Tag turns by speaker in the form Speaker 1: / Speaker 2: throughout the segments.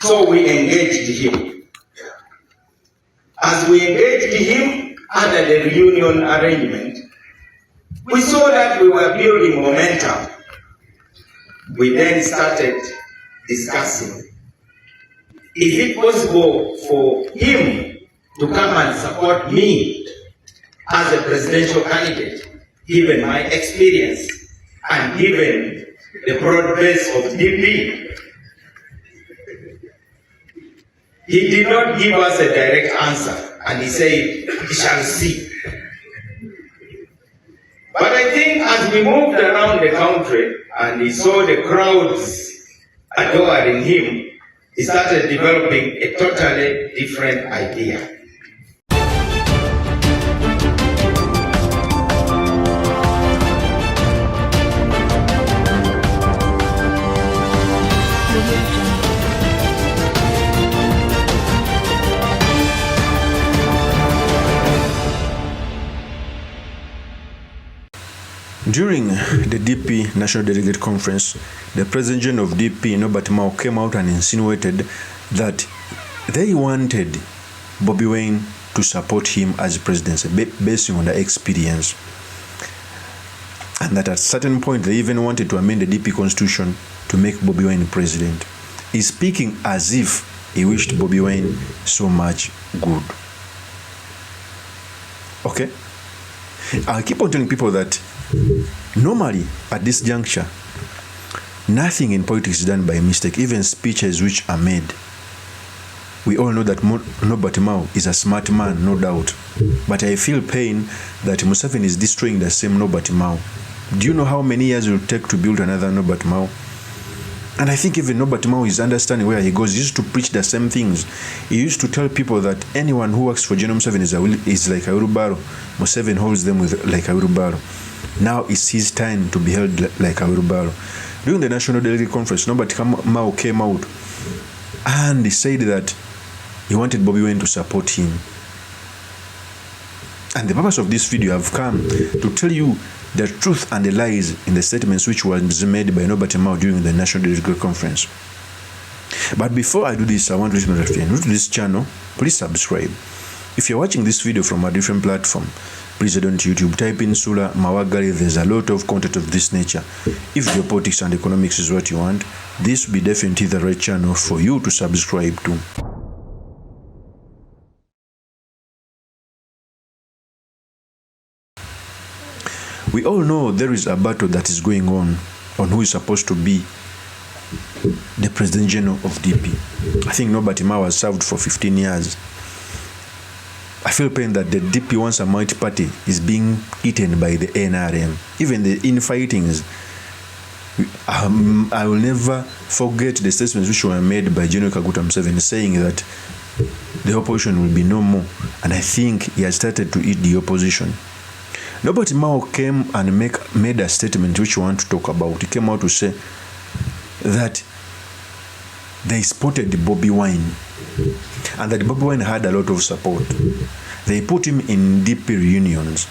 Speaker 1: So we engaged him. As we engaged him under the reunion arrangement, we saw that we were building momentum. We then started discussing, is it possible for him to come and support me as a presidential candidate, given my experience and given the broad base of DP? He did not give us a direct answer, and he said, we shall see. But I think as we moved around the country and he saw the crowds adoring him, he started developing a totally different idea.
Speaker 2: During the DP National Delegate Conference, the president of DP, NOBERT MAO, came out and insinuated that they wanted Bobi Wine to support him as presidency based on the experience. And that at a certain point, they even wanted to amend the DP constitution to make Bobi Wine president. He's speaking as if he wished Bobi Wine so much good. Okay? I keep on telling people that normally at this juncture, nothing in politics is done by mistake, even speeches which are made. We all know that NOBERT MAO is a smart man, no doubt. But I feel pain that Museveni is destroying the same NOBERT MAO. Do you know how many years it will take to build another NOBERT MAO? And I think even NOBERT MAO is understanding where he goes. He used to preach the same things. He used to tell people that anyone who works for General Museveni is like a wheelbarrow. Museveni holds them with like a wheelbarrow. Now it's his time to be held like a wheelbarrow. During the National Delegate Conference, NOBERT MAO came out and he said that he wanted Bobi Wine to support him. And the purpose of this video, I've come to tell you the truth and the lies in the statements which was made by NOBERT MAO during the National Delegate Conference. But before I do this, I want to if you're new to this channel, please subscribe. If you're watching this video from a different platform, please head on to YouTube, type in Sula Mawagali. There's a lot of content of this nature. If geopolitics and economics is what you want, this will be definitely the right channel for you to subscribe to. We all know there is a battle that is going on who is supposed to be the President General of DP. I think NOBERT MAO has served for 15 years. I feel pain that the DP once a mighty party is being eaten by the NRM. Even the infightings. I will never forget the statements which were made by General Kaguta Museveni saying that the opposition will be no more. And I think he has started to eat the opposition. NOBERT MAO came and made a statement which we want to talk about. He came out to say that they spotted Bobi Wine and that Bobi Wine had a lot of support. They put him in DP reunions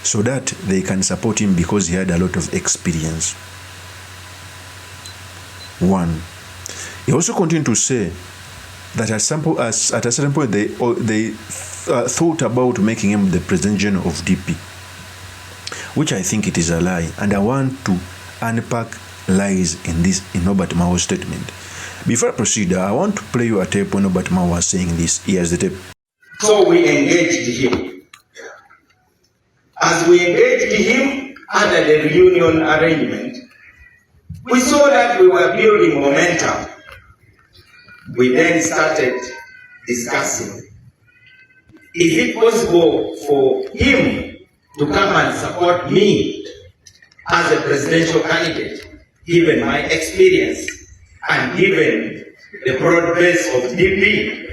Speaker 2: so that they can support him because he had a lot of experience. One. He also continued to say that at a certain point they thought about making him the President General of DP, which I think it is a lie, and I want to unpack lies in NOBERT MAO's statement. Before I proceed, I want to play you a tape when NOBERT MAO was saying this. Here's the tape.
Speaker 1: So we engaged him. As we engaged him under the reunion arrangement, we saw that we were building momentum. We then started discussing, is it possible for him to come and support me as a presidential candidate, given my experience and given the broad base of DP?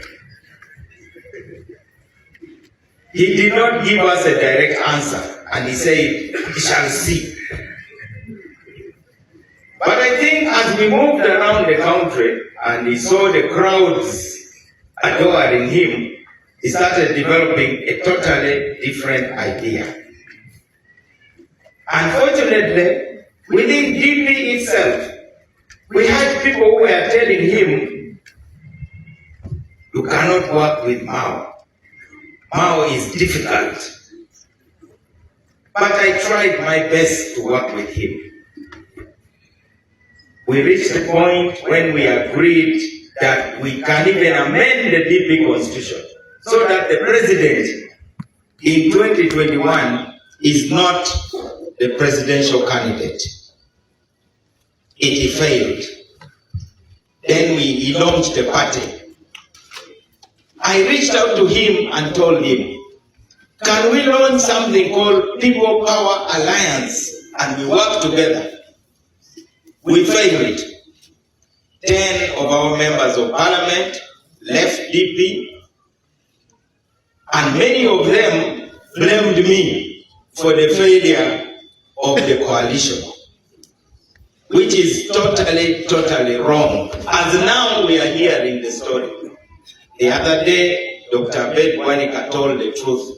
Speaker 1: He did not give us a direct answer, and he said, we shall see. But I think as we moved around the country and he saw the crowds adoring him, he started developing a totally different idea. Unfortunately, within DP itself, we had people who were telling him You cannot work with Mao. Mao is difficult. But I tried my best to work with him. We reached a point when we agreed that we can even amend the DP constitution so that the president in 2021 is not the presidential candidate. It failed. Then he launched the party. I reached out to him and told him, can we launch something called People Power Alliance and we work together? We failed. 10 of our members of parliament left DP, and many of them blamed me for the failure of the coalition, which is totally wrong. As now we are hearing the story. The other day, Dr. Bed Wanika told the truth.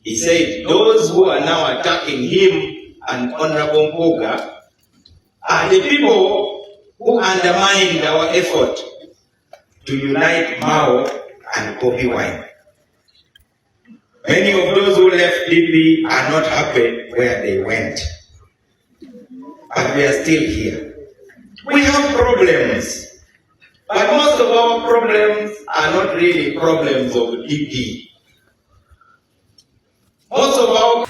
Speaker 1: He said those who are now attacking him and Honorable Mpuga are the people who undermined our effort to unite Mao and Bobi Wine. Many of those who left DP are not happy where they went. But we are still here. We have problems. But most of our problems are not really problems of DP. Most of our...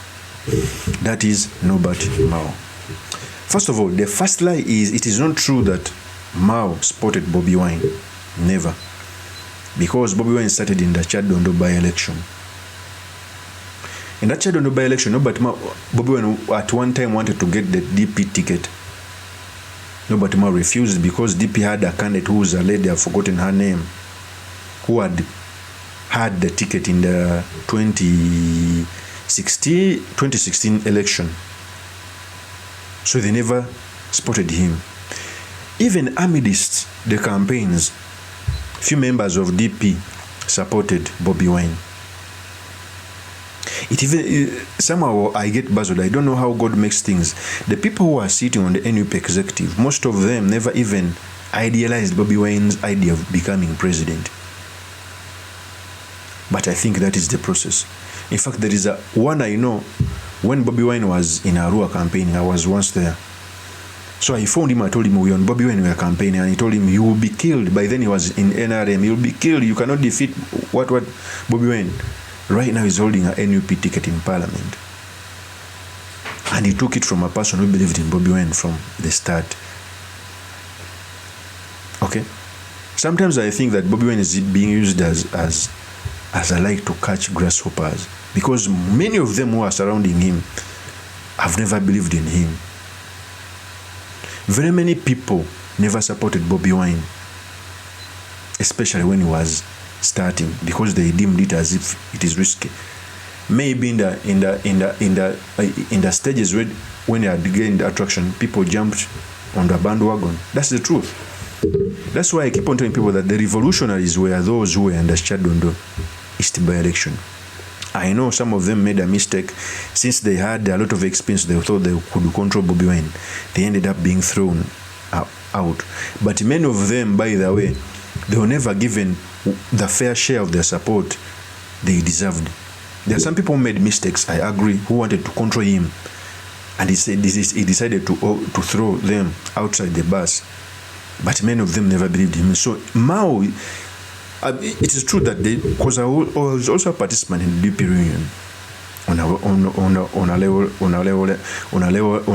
Speaker 2: That is Nobert Mao. First of all, the first lie is it is not true that Mao supported Bobi Wine. Never. Because Bobi Wine started in the Chadondo by-election. In that Chadondo by-election, Bobi Wine at one time wanted to get the DP ticket. Nobert Mao refused because DP had a candidate who was a lady, I've forgotten her name, who had the ticket in the 2016 election. So they never spotted him. Even amidst the campaigns, few members of DP supported Bobi Wine. It even somehow I get puzzled. I don't know how God makes things. The people who are sitting on the NUP executive, most of them never even idealized Bobi Wine's idea of becoming president. But I think that is the process. In fact, there is one I know. When Bobi Wine was in Arua campaigning, I was once there. So I phoned him, I told him we on Bobi Wine we are campaigning, and he told him you will be killed. By then he was in NRM, you will be killed, you cannot defeat what Bobi Wine. Right now he's holding a NUP ticket in parliament. And he took it from a person who believed in Bobi Wine from the start. Okay? Sometimes I think that Bobi Wine is being used as a light to catch grasshoppers, because many of them who are surrounding him have never believed in him. Very many people never supported Bobi Wine, especially when he was starting, because they deemed it as if it is risky. Maybe in the stages when they had gained attraction, people jumped on the bandwagon. That's the truth. That's why I keep on telling people that the revolutionaries were those who were under Chadondo East by-election. I know some of them made a mistake. Since they had a lot of experience, they thought they could control Bobi Wine. They ended up being thrown out. But many of them, by the way, they were never given the fair share of their support they deserved. There are some people who made mistakes, I agree, who wanted to control him. And he decided to throw them outside the bus. But many of them never believed him. So Mao, it is true that because I was also a participant in the DP reunion on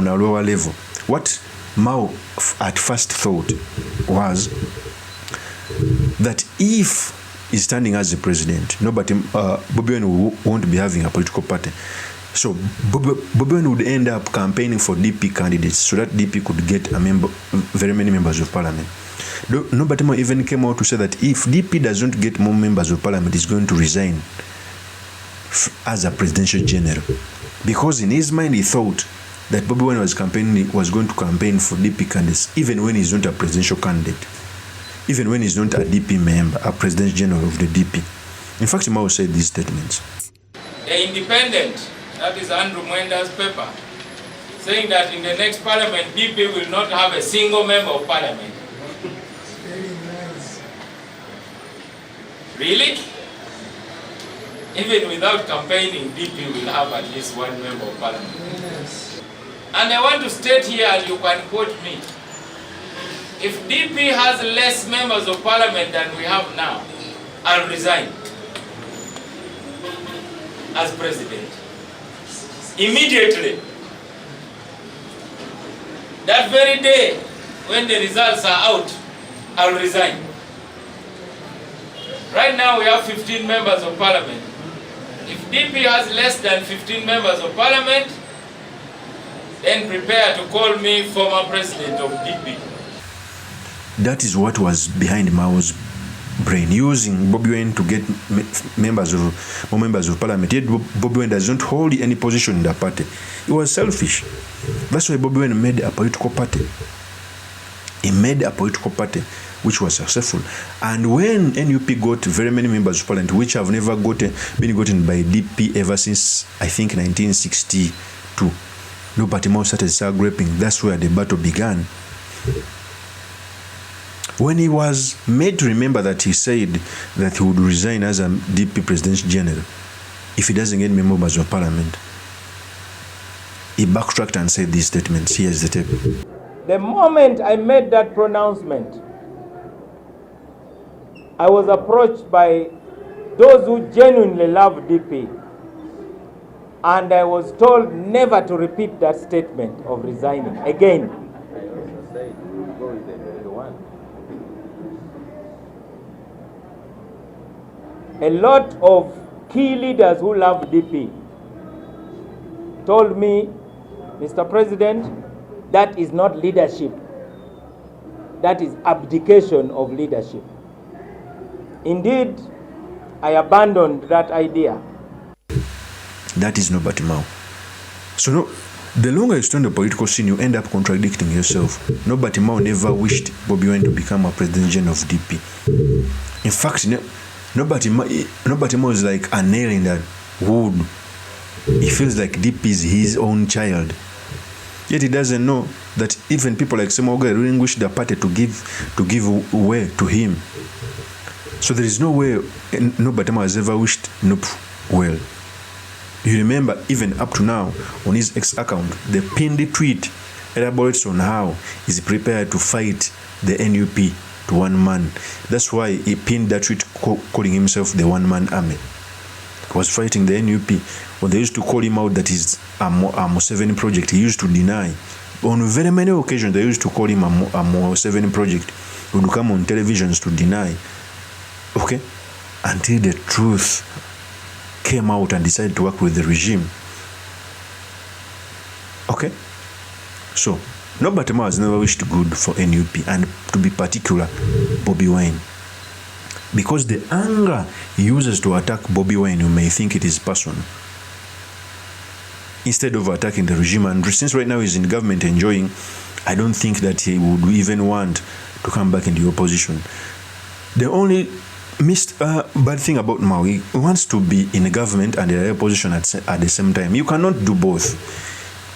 Speaker 2: a lower level. What Mao at first thought was that if he's standing as the president, Bobi Wine won't be having a political party. So Bobi Wine would end up campaigning for DP candidates so that DP could get very many members of parliament. Nobert Mao even came out to say that if DP doesn't get more members of parliament, he's going to resign as a presidential general. Because in his mind, he thought that Bobi Wine was going to campaign for DP candidates, even when he's not a presidential candidate, even when he's not a DP member, a presidential general of the DP. In fact, Mao said these statements.
Speaker 3: The Independent, that is Andrew Mwenda's paper, saying that in the next parliament, DP will not have a single member of parliament. Really? Even without campaigning, DP will have at least one member of parliament. Yes. And I want to state here, and you can quote me, if DP has less members of parliament than we have now, I'll resign as president. Immediately. That very day, when the results are out, I'll resign. Right now we have 15 members of parliament. If DP has less than 15 members of parliament, then prepare to call me former president of DP.
Speaker 2: That is what was behind Mao's brain, using Bobi Wine to get more members of parliament. Yet Bobi Wine doesn't hold any position in the party. He was selfish. That's why Bobi Wine made a political party. He made a political party which was successful. And when NUP got very many members of parliament, which have never been gotten by DP ever since, I think, 1962, NOBERT MAO started scrapping. That's where the battle began. When he was made to remember that he said that he would resign as a DP President General if he doesn't get members of parliament, he backtracked and said these statements. Here's the tape.
Speaker 3: The moment I made that pronouncement, I was approached by those who genuinely love DP, and I was told never to repeat that statement of resigning again. A lot of key leaders who love DP told me, Mr. President, that is not leadership. That is abdication of leadership. Indeed, I abandoned that idea.
Speaker 2: That is NOBERT MAO. So no, the longer you stay on the political scene, you end up contradicting yourself. NOBERT MAO never wished Bobi Wine to become a president general of DP. In fact, NOBERT MAO is like a nail in that wood. He feels like DP is his own child. Yet he doesn't know that even people like Semoga really wish the party to give way to him. So there is no way NOBERT MAO has ever wished NUP well. You remember, even up to now, on his X account, the pinned tweet elaborates on how he's prepared to fight the NUP to one man. That's why he pinned that tweet calling himself the one-man army. He was fighting the NUP. When they used to call him out that is a Museveni project, he used to deny. On very many occasions, they used to call him a Museveni project. He would come on televisions to deny. Okay? Until the truth came out and decided to work with the regime. Okay? So, NOBERT MAO has never wished good for NUP, and to be particular, Bobi Wine. Because the anger he uses to attack Bobi Wine, you may think it is personal, instead of attacking the regime. And since right now he's in government enjoying, I don't think that he would even want to come back in the opposition. The only bad thing about Mao, he wants to be in government and in the opposition at the same time. You cannot do both.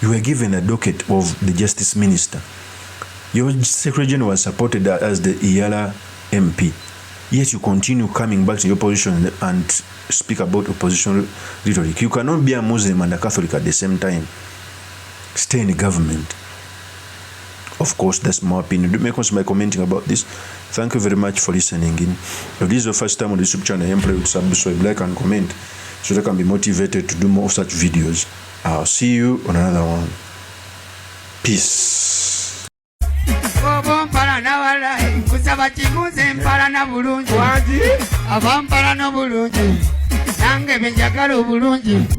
Speaker 2: You were given a docket of the Justice Minister. Your Secretary General was supported as the Iyala MP. Yet you continue coming back to your opposition and speak about opposition rhetoric. You cannot be a Muslim and a Catholic at the same time. Stay in the government. Of course, that's my opinion. Do make us by commenting about this. Thank you very much for listening in. If this is your first time on the YouTube channel, I implore you to subscribe, like, and comment so that I can be motivated to do more of such videos. I'll see you on another one. Peace.
Speaker 4: Nange benjagala obulungi.